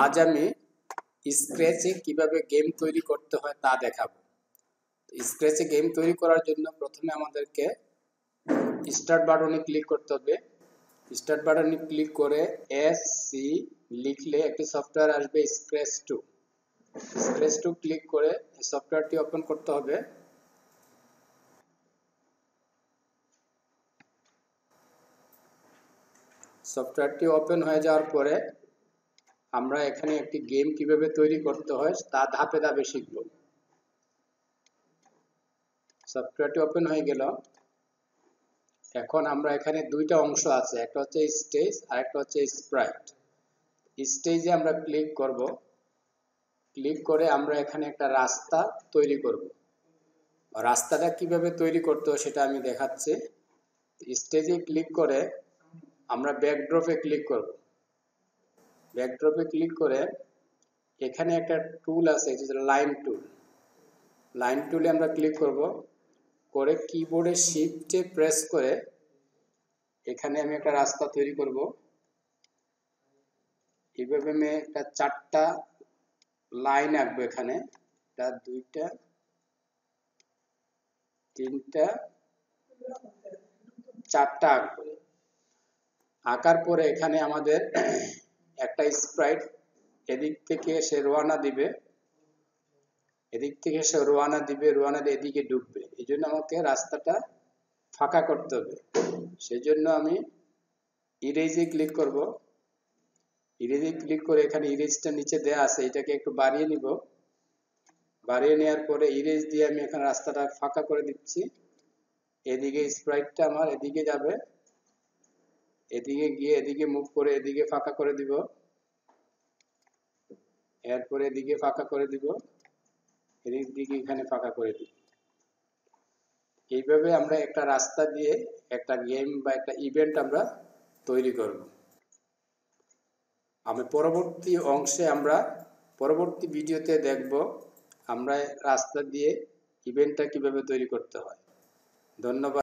আজ আমি স্ক্র্যাচে কিভাবে গেম তৈরি করতে হয় তা দেখাবো। স্ক্র্যাচে গেম তৈরি করার জন্য প্রথমে আমাদেরকে স্টার্ট বাটনে ক্লিক করতে হবে। স্টার্ট বাটনে ক্লিক করে SC লিখলে একটি সফটওয়্যার আসবে স্ক্র্যাচ2। স্ক্র্যাচ2 ক্লিক করে সফটওয়্যারটি ওপেন করতে হবে। সফটওয়্যারটি ওপেন হয়ে যাওয়ার পরে আমরা এখানে একটি গেম কিভাবে তৈরি করতে হয় তা ধাপে ধাপে শিখব। সফটওয়্যারটি ওপেন হয়ে গেল। এখন আমরা এখানে দুইটা অংশ আছে, একটা হচ্ছে স্টেজ আর একটা হচ্ছে স্প্রাইট। স্টেজে আমরা ক্লিক করব। ক্লিক করে আমরা এখানে একটা রাস্তা তৈরি করব। রাস্তাটা কিভাবে তৈরি করতে হয় সেটা আমি দেখাচ্ছি। স্টেজে ক্লিক করে আমরা ব্যাকড্রপে ক্লিক করব। ব্যাকড্রপে ক্লিক করে এখানে একটা টুল আছে, এটা হচ্ছে লাইন টুল। লাইন টুলে আমরা ক্লিক করব, করে কিবোর্ডে শিফটে প্রেস করে এখানে আমি একটা রাস্তা তৈরি করব। এইভাবে আমি একটা চারটা লাইন আঁকবো। এখানে একটা, দুইটা, তিনটা, চারটা আঁকবো। আঁকার পরে এখানে আমাদের একটা স্প্রাইট এদিক থেকে সে রওনা দিবে, এদিক থেকে সে রওনা দিবে, রওনা দিয়ে এদিকে ঢুকবে। এই জন্য আমাকে রাস্তাটা ফাঁকা করতে হবে। সেজন্য আমি ইরেজে ক্লিক করব। ইরেজে ক্লিক করে এখানে ইরেজটা নিচে দেয়া আছে, এটাকে একটু বাড়িয়ে নিব। বাড়িয়ে নেওয়ার পরে ইরেজ দিয়ে আমি এখানে রাস্তাটা ফাঁকা করে দিচ্ছি। এদিকে স্প্রাইটটা আমার এদিকে যাবে, এদিকে গিয়ে এদিকে মুভ করে এদিকে ফাঁকা করে দিব, এরপরে এদিকে ফাঁকা করে দিব, এদিক দিকে এখানে ফাঁকা করে দিব। এইভাবে আমরা একটা রাস্তা দিয়ে একটা গেম বা একটা ইভেন্ট আমরা তৈরি করব। আমি পরবর্তী অংশে আমরা পরবর্তী ভিডিওতে দেখব আমরা রাস্তা দিয়ে ইভেন্টটা কিভাবে তৈরি করতে হয়। ধন্যবাদ।